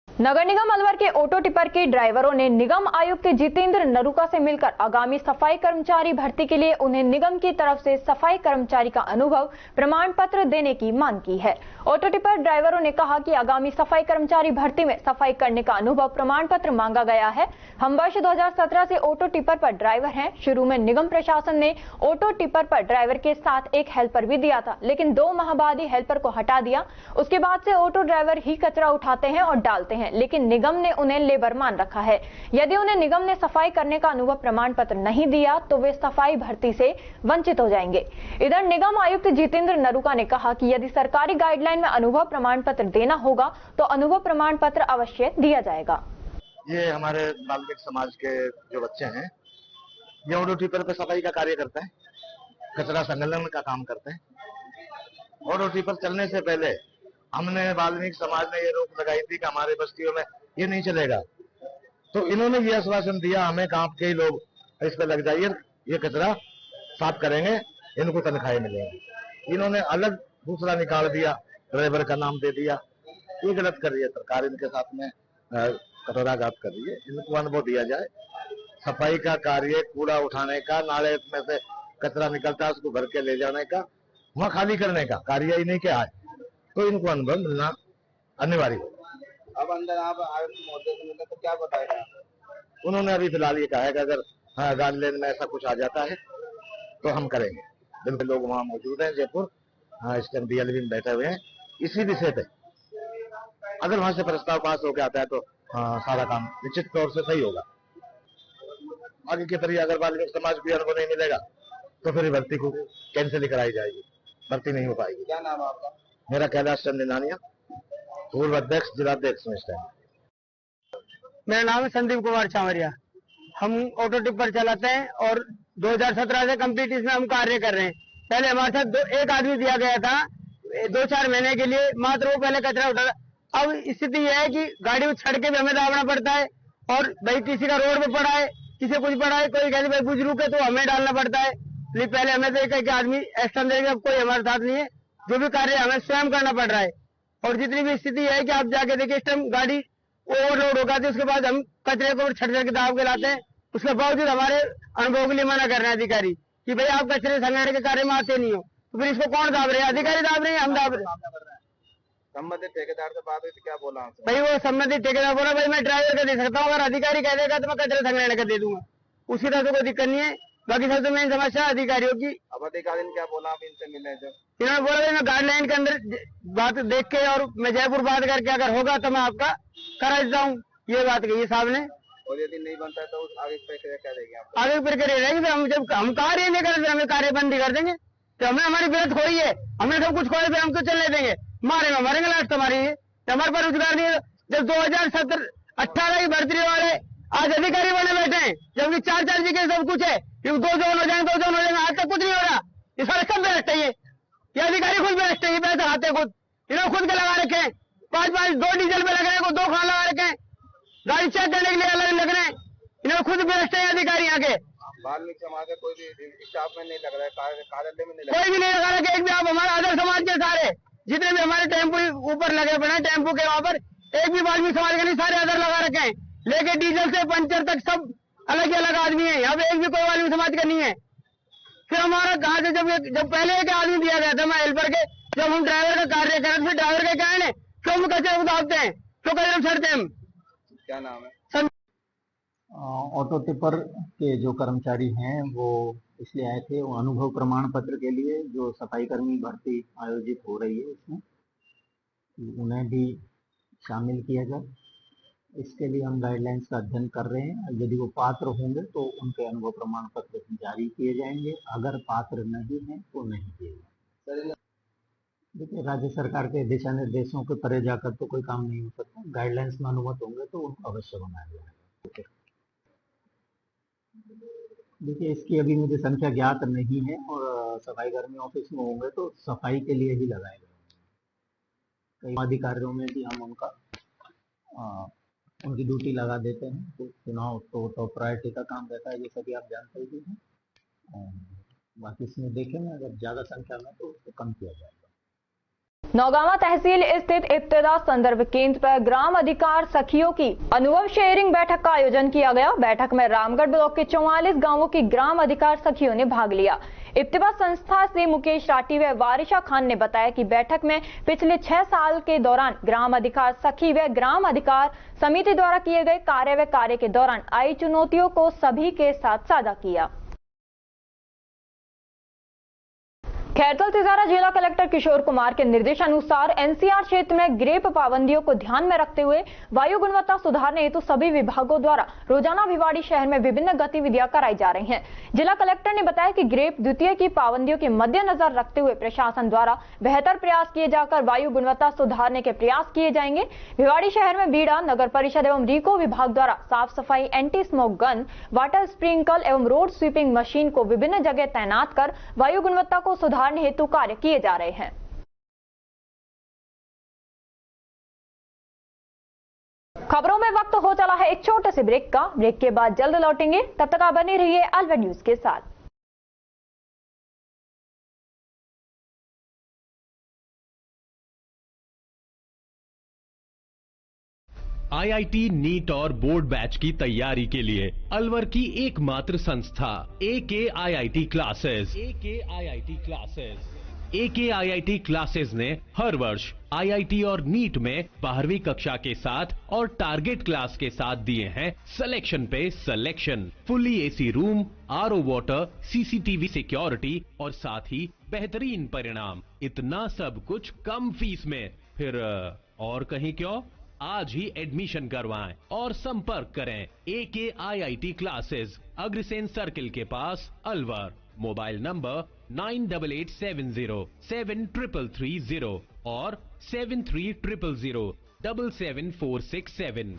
नगर निगम अलवर के ऑटो टिपर के ड्राइवरों ने निगम आयुक्त जितेंद्र नरूका से मिलकर आगामी सफाई कर्मचारी भर्ती के लिए उन्हें निगम की तरफ से सफाई कर्मचारी का अनुभव प्रमाण पत्र देने की मांग की है। ऑटो टिपर ड्राइवरों ने कहा कि आगामी सफाई कर्मचारी भर्ती में सफाई करने का अनुभव प्रमाण पत्र मांगा गया है। हम वर्ष 2017 से ऑटो टिपर पर ड्राइवर हैं। शुरू में निगम प्रशासन ने ऑटो टिपर पर ड्राइवर के साथ एक हेल्पर भी दिया था, लेकिन 2 माह बाद ही हेल्पर को हटा दिया। उसके बाद से ऑटो ड्राइवर ही कचरा उठाते हैं और डालते हैं, लेकिन निगम ने उन्हें लेबर मान रखा है। यदि उन्हें निगम ने सफाई करने का अनुभव प्रमाण पत्र नहीं दिया तो वे सफाई भर्ती से वंचित हो जाएंगे। इधर निगम आयुक्त जितेंद्र नरूका ने कहा कि यदि सरकारी गाइडलाइन में अनुभव प्रमाण पत्र देना होगा तो अनुभव प्रमाण पत्र अवश्य दिया जाएगा। ये हमारे बाल्मीक समाज के जो बच्चे हैं, ये ऑटो टिपर पे सफाई का कार्य करते हैं, कचरा संकलन का काम करते हैं। ऑटो टिपर चलने से पहले हमने बाल्मीक समाज ने ये रोक लगाई थी कि हमारे बस्तियों में ये नहीं चलेगा, तो इन्होंने ये आश्वासन दिया हमें गांव के ही लोग इस पे लग जाइए, ये कचरा साफ करेंगे, इनको तनख्वाहें मिलेंगी। इन्होंने अलग दूसरा निकाल दिया, ड्राइवर का नाम दे दिया। ये गलत कर रही है सरकार, इनके साथ में कटोराघात कर रही है। इनको अनुभव दिया जाए, सफाई का कार्य, कूड़ा उठाने का, नाले में से कचरा निकलता है उसको भर के ले जाने का, वहाँ खाली करने का कार्य ही नहीं क्या है, तो इनको अनुभव मिलना अनिवार्य होगा। अब अंदर आप महोदय से मिले तो क्या बताएगा? उन्होंने अभी फिलहाल ये कहा है कि अगर गाइडलाइन में ऐसा कुछ आ जाता है तो हम करेंगे। बिल्कुल लोग वहाँ मौजूद हैं जयपुर, इस टाइम DLV में बैठे हुए हैं इसी विषय पे। अगर वहाँ से प्रस्ताव पास होकर आता है तो सारा काम निश्चित तौर से सही होगा। आगे की तरह अगर बाल्मीक समाज भी अनुभव नहीं मिलेगा तो फिर भर्ती को कैंसिल कराई जाएगी, भर्ती नहीं हो पाएगी। क्या नाम है आपका? मेरा कैलाश चंद निनानिया, पूर्व अध्यक्ष, जिलाध्यक्ष में। मेरा नाम है संदीप कुमार छावरिया। हम ऑटो टिपर चलाते हैं और 2017 से कंप्लीट इसमें हम कार्य कर रहे हैं। पहले हमारे साथ एक आदमी दिया गया था 2-4 महीने के लिए, मात्र वो पहले कचरा उठा। अब स्थिति यह है कि गाड़ी को छड़ के भी हमें दाबना पड़ता है, और भाई किसी का रोड पे पड़ा है, किसी कुछ पड़ा है, कोई कहते भाई बुजुर्ग है तो हमें डालना पड़ता है। लेकिन पहले हमें तो एक आदमी एक्स्ट्रा देगा, अब कोई हमारे साथ नहीं है, जो भी कार्य हमें स्वयं करना पड़ रहा है। और जितनी भी स्थिति है कि आप जाके देखिए, इस टाइम गाड़ी ओवरलोड हो जाती है, उसके बाद हम कचरे को छड़ के दाब के लाते हैं। उसके बावजूद हमारे अनुभव के लिए मना कर रहे हैं अधिकारी कि भाई आप कचरे संग्रहण के कार्य में आते नहीं हो, तो फिर इसको कौन दाब रहे हैं? अधिकारी दाब रहे हैं, हम दाब रहे हैं। संबंधित ठेकेदार से बात हुई तो क्या बोला? भाई वो संबंधित ठेकेदार बोला भाई मैं ड्राइवर का दे सकता हूँ, अगर अधिकारी कह देगा तो मैं कचरे संग्रहण का दे दूंगा। उसी तरह से कोई दिक्कत नहीं है। बाकी सबसे मेन समस्या अधिकारियों की। अब अधिकारी ने क्या बोला? आप इनसे मिले जब? इन्होंने बोला भाई मैं गाइडलाइन के अंदर बात देख के और मैं जयपुर बात करके अगर होगा तो मैं आपका करा देता हूँ, ये बात कही साहब ने। और यदि नहीं बनता है तो आगे प्रक्रिया क्या रहेगी? आगे प्रक्रिया रहेगी, हम जब हम कार्य नहीं करें हमें कार्यबंदी कर देंगे। तो हमें हमारी बेहद खोई है, हमने सब कुछ खोए, फिर हम क्यों चलने देंगे? मारेंगे मरेंगे, लास्ट हमारी है। हमारे पास रोजगार नहीं है। जब 2017-18 की भर्ती वाले आज अधिकारी बने बैठे हैं, जबकि 4-4 जगह सब कुछ है, 2 जोन हो जाएंगे, 2 जोन हो जाएंगे, आज तक कुछ नहीं हो रहा। ये सारे सब बेस्ट है, ये अधिकारी खुद बेस्ट है, ये पैसे खाते खुद, इन्होंने खुद के लगा रखे हैं। 5-5 2 डीजल पे लग रहे हैं, 2 खान लगा रखे हैं, गाड़ी चेक करने के लिए अलग लग रहे हैं। इन्होंने खुद बेस्ट है अधिकारी यहाँ के। बाल्मीक समाज का कोई भी स्टाफ में नहीं लग रहा है, कार्यालय में नहीं लग कोई भी नहीं लगा रहा। एक भी आप हमारे आदर समाज के सारे जितने भी हमारे टेम्पो ऊपर लगे पड़े हैं, टेम्पो के वहाँ पर एक भी बाल्मीक समाज के नहीं, सारे आदर लगा रखे हैं। लेके डीजल से पंचर तक सब अलग ही अलग आदमी है, यहाँ पे एक भी कोई बाल्मीक समाज का नहीं है। फिर हमारा कहा से जब पहले एक आदमी दिया गया था मैं हेल्पर के, जब हम ड्राइवर का कार्य करें, फिर ड्राइवर के कहने क्यों हम कचरे उतारते हैं, क्यों कचरे छड़ते हैं हम? क्या नाम है? ऑटो टिपर के जो कर्मचारी हैं वो इसलिए आए थे, वो अनुभव प्रमाण पत्र के लिए, जो सफाई कर्मी भर्ती आयोजित हो रही है उसमें उन्हें भी शामिल किया जाए। इसके लिए हम गाइडलाइंस का अध्ययन कर रहे हैं। यदि वो पात्र होंगे तो उनके अनुभव प्रमाण पत्र जारी किए जाएंगे, अगर पात्र नहीं है तो नहीं किए जाएंगे। देखिए, राज्य सरकार के दिशा निर्देशों के परे जाकर तो कोई काम नहीं हो सकता। गाइडलाइंस में अनुमत होंगे तो उनको अवश्य बनाया जाएगा। देखिए, इसकी अभी मुझे संख्या ज्ञात नहीं है, और सफाई कर्मी ऑफिस में होंगे तो सफाई के लिए ही लगाए गए। कई अधिकारियों में भी हम उनकी ड्यूटी लगा देते हैं, तो चुनाव तो प्रायोरिटी का काम रहता है, ये सभी आप जानते ही हैं। बाकी इसमें देखेंगे, अगर ज्यादा संख्या में तो उसको कम किया जाएगा। नौगांवा तहसील स्थित इब्तिदा संदर्भ केंद्र पर ग्राम अधिकार सखियों की अनुभव शेयरिंग बैठक का आयोजन किया गया। बैठक में रामगढ़ ब्लॉक के 44 गांवों की ग्राम अधिकार सखियों ने भाग लिया। इब्तिदा संस्था से मुकेश राठी व वारिशा खान ने बताया कि बैठक में पिछले 6 साल के दौरान ग्राम अधिकार सखी व ग्राम अधिकार समिति द्वारा किए गए कार्य व कार्य के दौरान आई चुनौतियों को सभी के साथ साझा किया। खैरतल तिजारा जिला कलेक्टर किशोर कुमार के निर्देशानुसार एनसीआर क्षेत्र में ग्रेप पाबंदियों को ध्यान में रखते हुए वायु गुणवत्ता सुधारने हेतु सभी विभागों द्वारा रोजाना भिवाड़ी शहर में विभिन्न गतिविधियां कराई जा रही हैं। जिला कलेक्टर ने बताया कि ग्रेप द्वितीय की पाबंदियों के मद्देनजर रखते हुए प्रशासन द्वारा बेहतर प्रयास किए जाकर वायु गुणवत्ता सुधारने के प्रयास किए जाएंगे। भिवाड़ी शहर में बीड़ा नगर परिषद एवं रीको विभाग द्वारा साफ सफाई, anti smoke gun, water sprinkle एवं रोड स्वीपिंग मशीन को विभिन्न जगह तैनात कर वायु गुणवत्ता को सुधारने हेतु कार्य किए जा रहे हैं। खबरों में वक्त हो चला है एक छोटे से ब्रेक का। ब्रेक के बाद जल्द लौटेंगे, तब तक आप बने रहिए अलवर न्यूज के साथ। आईआईटी, नीट और बोर्ड बैच की तैयारी के लिए अलवर की एकमात्र संस्था AKIIT क्लासेस। AKIIT क्लासेस ने हर वर्ष आईआईटी और नीट में 12वीं कक्षा के साथ और टारगेट क्लास के साथ दिए हैं सिलेक्शन पे selection. Fully AC room, RO water, CCTV security और साथ ही बेहतरीन परिणाम। इतना सब कुछ कम फीस में, फिर और कहीं क्यों? आज ही एडमिशन करवाएं और संपर्क करें AKIIT क्लासेस, अग्रसेन सर्किल के पास, अलवर। मोबाइल नंबर 9870733330 और 7300077467।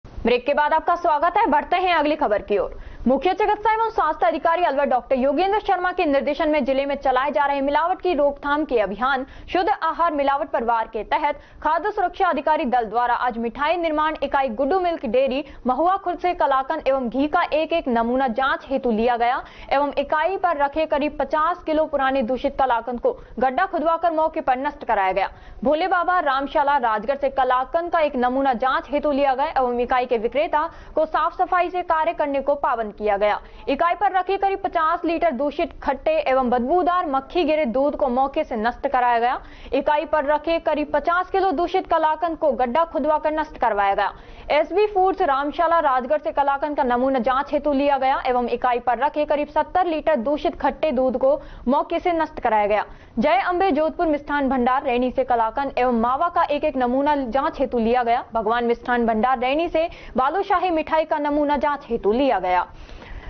ब्रेक के बाद आपका स्वागत है। बढ़ते हैं अगली खबर की ओर। मुख्य चिकित्सा एवं स्वास्थ्य अधिकारी अलवर डॉक्टर योगेंद्र शर्मा के निर्देशन में जिले में चलाए जा रहे मिलावट की रोकथाम के अभियान शुद्ध आहार मिलावट पर वार के तहत खाद्य सुरक्षा अधिकारी दल द्वारा आज मिठाई निर्माण इकाई गुड्डू मिल्क डेयरी महुआ खुर्द से कलाकंद एवं घी का एक नमूना जांच हेतु लिया गया एवं इकाई पर रखे करीब 50 किलो पुराने दूषित कलाकंद को गड्ढा खुदवाकर मौके पर नष्ट कराया गया। भोले बाबा रामशाला राजगढ़ से कलाकंद का एक नमूना जांच हेतु लिया गया एवं इकाई के विक्रेता को साफ सफाई से कार्य करने को पाबंद किया गया। इकाई पर रखे करीब 50 लीटर दूषित खट्टे एवं बदबूदार मक्खी गिरे दूध को मौके से नष्ट कराया गया। इकाई पर रखे करीब 50 किलो दूषित कलाकंद को गड्ढा खुदवाकर नष्ट करवाया गया। एसबी फूड्स रामशाला राजगढ़ से कलाकंद का नमूना जांच हेतु लिया गया एवं इकाई पर रखे करीब 70 लीटर दूषित खट्टे दूध को मौके से नष्ट कराया गया। जय अंबे जोधपुर मिष्ठान भंडार रैनी से कलाकंद एवं मावा का एक नमूना जांच हेतु लिया गया। भगवान मिष्ठान भंडार रैनी से बालूशाही मिठाई का नमूना जांच हेतु लिया गया।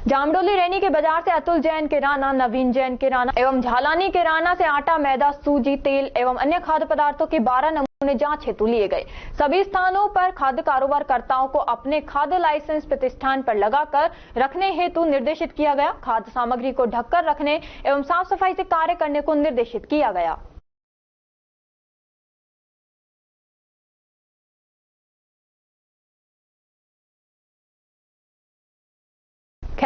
जामडोली रैनी के बाजार से अतुल जैन किराना, नवीन जैन किराना एवं झालानी किराना से आटा, मैदा, सूजी, तेल एवं अन्य खाद्य पदार्थों के 12 नमूने जांच हेतु लिए गए। सभी स्थानों पर खाद्य कारोबारकर्ताओं को अपने खाद्य लाइसेंस प्रतिष्ठान पर लगाकर रखने हेतु निर्देशित किया गया। खाद्य सामग्री को ढककर रखने एवं साफ सफाई से कार्य करने को निर्देशित किया गया।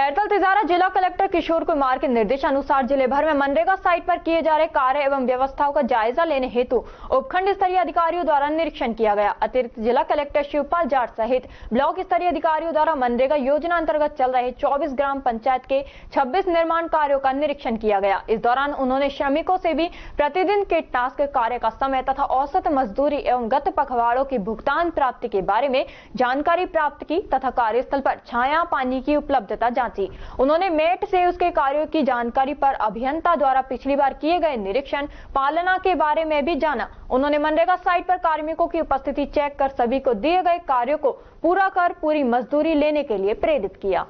खैरतल तिजारा जिला कलेक्टर किशोर कुमार के निर्देशानुसार जिले भर में मनरेगा साइट पर किए जा रहे कार्य एवं व्यवस्थाओं का जायजा लेने हेतु उपखंड स्तरीय अधिकारियों द्वारा निरीक्षण किया गया। अतिरिक्त जिला कलेक्टर शिवपाल जाट सहित ब्लॉक स्तरीय अधिकारियों द्वारा मनरेगा योजना अंतर्गत चल रहे 24 ग्राम पंचायत के 26 निर्माण कार्यों का निरीक्षण किया गया। इस दौरान उन्होंने श्रमिकों से भी प्रतिदिन के टास्क कार्य का समय तथा औसत मजदूरी एवं गत पखवाड़ों की भुगतान प्राप्ति के बारे में जानकारी प्राप्त की तथा कार्यस्थल पर छाया पानी की उपलब्धता जांची। उन्होंने मेट से उसके कार्यों की जानकारी पर अभियंता द्वारा पिछली बार किए गए निरीक्षण पालना के बारे में भी जाना। उन्होंने मनरेगा साइट पर कार्मिकों की उपस्थिति चेक कर सभी को दिए गए कार्यों को पूरा कर पूरी मजदूरी लेने के लिए प्रेरित किया।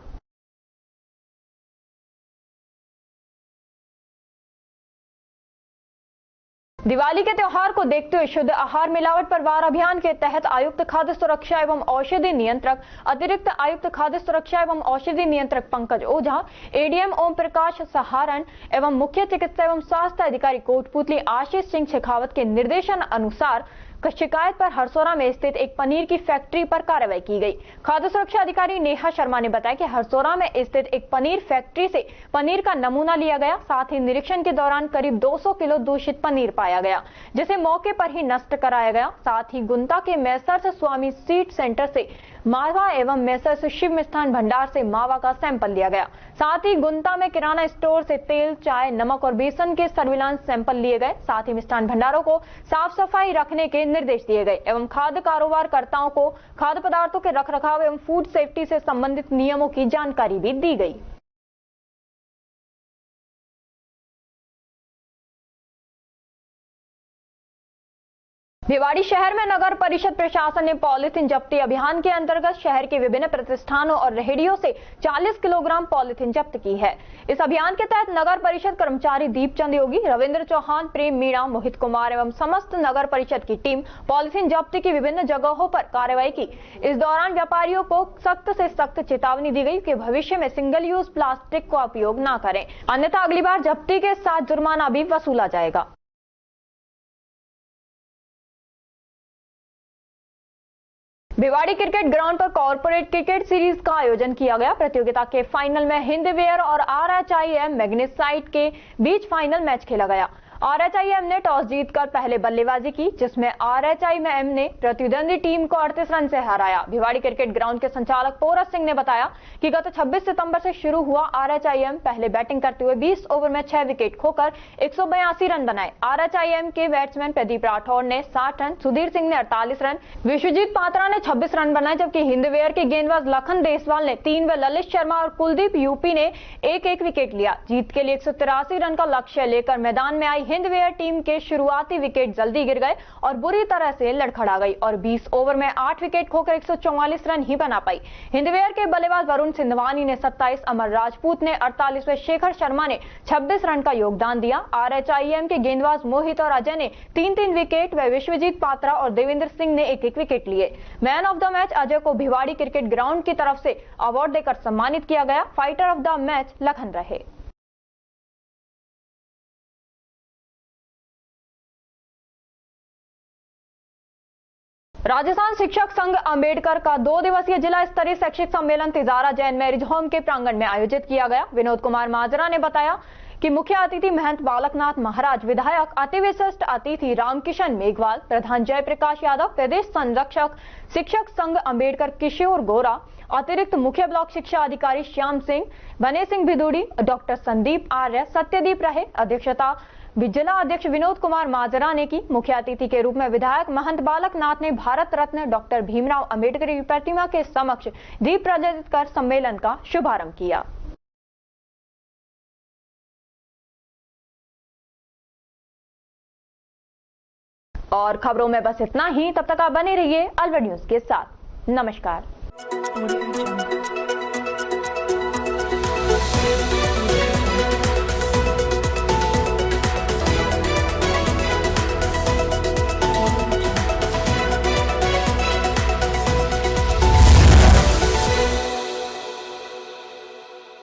दिवाली के त्योहार को देखते हुए शुद्ध आहार मिलावट पर वार अभियान के तहत आयुक्त खाद्य सुरक्षा एवं औषधि नियंत्रक, अतिरिक्त आयुक्त खाद्य सुरक्षा एवं औषधि नियंत्रक पंकज ओझा, एडीएम ओम प्रकाश सहारण एवं मुख्य चिकित्सा एवं स्वास्थ्य अधिकारी कोटपुतली आशीष सिंह शेखावत के निर्देशन अनुसार शिकायत पर हरसोरा में स्थित एक पनीर की फैक्ट्री पर कार्रवाई की गई। खाद्य सुरक्षा अधिकारी नेहा शर्मा ने बताया कि हरसोरा में स्थित एक पनीर फैक्ट्री से पनीर का नमूना लिया गया। साथ ही निरीक्षण के दौरान करीब 200 किलो दूषित पनीर पाया गया, जिसे मौके पर ही नष्ट कराया गया। साथ ही गुंता के मेसर्स स्वामी स्वीट सेंटर से मावा एवं मेसर्स शिव मिष्ठान भंडार से मावा का सैंपल लिया गया। साथ ही गुंता में किराना स्टोर से तेल, चाय, नमक और बेसन के सर्विलांस सैंपल लिए गए। साथ ही मिष्ठान भंडारों को साफ सफाई रखने के निर्देश दिए गए एवं खाद्य कारोबारकर्ताओं को खाद्य पदार्थों के रखरखाव एवं फूड सेफ्टी से संबंधित नियमों की जानकारी भी दी गई। भिवाड़ी शहर में नगर परिषद प्रशासन ने पॉलीथीन जब्ती अभियान के अंतर्गत शहर के विभिन्न प्रतिष्ठानों और रेहड़ियों से 40 किलोग्राम पॉलीथीन जब्त की है। इस अभियान के तहत नगर परिषद कर्मचारी दीपचंद योगी, रविंद्र चौहान, प्रेम मीणा, मोहित कुमार एवं समस्त नगर परिषद की टीम पॉलीथीन जब्ती की विभिन्न जगहों पर कार्रवाई की। इस दौरान व्यापारियों को सख्त से सख्त चेतावनी दी गई कि भविष्य में सिंगल यूज प्लास्टिक का उपयोग न करें, अन्यथा अगली बार जब्ती के साथ जुर्माना भी वसूला जाएगा। भिवाड़ी क्रिकेट ग्राउंड पर कॉर्पोरेट क्रिकेट सीरीज का आयोजन किया गया। प्रतियोगिता के फाइनल में हिंदवेयर और RHIM मैग्नेसाइट के बीच फाइनल मैच खेला गया। RHIM ने टॉस जीतकर पहले बल्लेबाजी की, जिसमें RHIM ने प्रतिद्वंदी टीम को 38 रन से हराया। भिवाड़ी क्रिकेट ग्राउंड के संचालक पोरस सिंह ने बताया कि गत 26 सितंबर से शुरू हुआ RHIM पहले बैटिंग करते हुए 20 ओवर में 6 विकेट खोकर 182 रन बनाए। RHIM के बैट्समैन प्रदीप राठौर ने 60 रन, सुधीर सिंह ने 48 रन, विश्वजीत पात्रा ने 26 रन बनाए, जबकि हिंदवेयर के गेंदबाज लखन देसवाल ने 3 व ललित शर्मा और कुलदीप यूपी ने एक विकेट लिया। जीत के लिए 183 रन का लक्ष्य लेकर मैदान में आई हिंदवेयर टीम के शुरुआती विकेट जल्दी गिर गए और बुरी तरह से लड़खड़ा गई और 20 ओवर में 8 विकेट खोकर 144 रन ही बना पाई। हिंदवेयर के बल्लेबाज वरुण सिंधवानी ने 27, अमर राजपूत ने 48 व शेखर शर्मा ने 26 रन का योगदान दिया। RHIM के गेंदबाज मोहित और अजय ने 3-3 विकेट व विश्वजीत पात्रा और देवेंद्र सिंह ने एक विकेट लिए। Man of the match Ajay को भिवाड़ी क्रिकेट ग्राउंड की तरफ से अवार्ड देकर सम्मानित किया गया। Fighter of the match Lakhan रहे। राजस्थान शिक्षक संघ अंबेडकर का 2 दिवसीय जिला स्तरीय शैक्षिक सम्मेलन तिजारा जैन मैरिज होम के प्रांगण में आयोजित किया गया। विनोद कुमार माजरा ने बताया कि मुख्य अतिथि महंत बालकनाथ महाराज, विधायक अति विशिष्ट अतिथि रामकिशन मेघवाल, प्रधान जयप्रकाश यादव, प्रदेश संरक्षक शिक्षक संघ अंबेडकर किशोर गोरा, अतिरिक्त मुख्य ब्लॉक शिक्षा अधिकारी श्याम सिंह, बने सिंह भिदुड़ी, डॉक्टर संदीप आर्य, सत्यदीप रहे। अध्यक्षता जिला अध्यक्ष विनोद कुमार माजरा ने की। मुख्य अतिथि के रूप में विधायक महंत बालकनाथ ने भारत रत्न डॉक्टर भीमराव अंबेडकर की प्रतिमा के समक्ष दीप प्रज्वलित कर सम्मेलन का शुभारंभ किया। और खबरों में बस इतना ही। तब तक आप बने रहिए अलवर न्यूज के साथ। नमस्कार।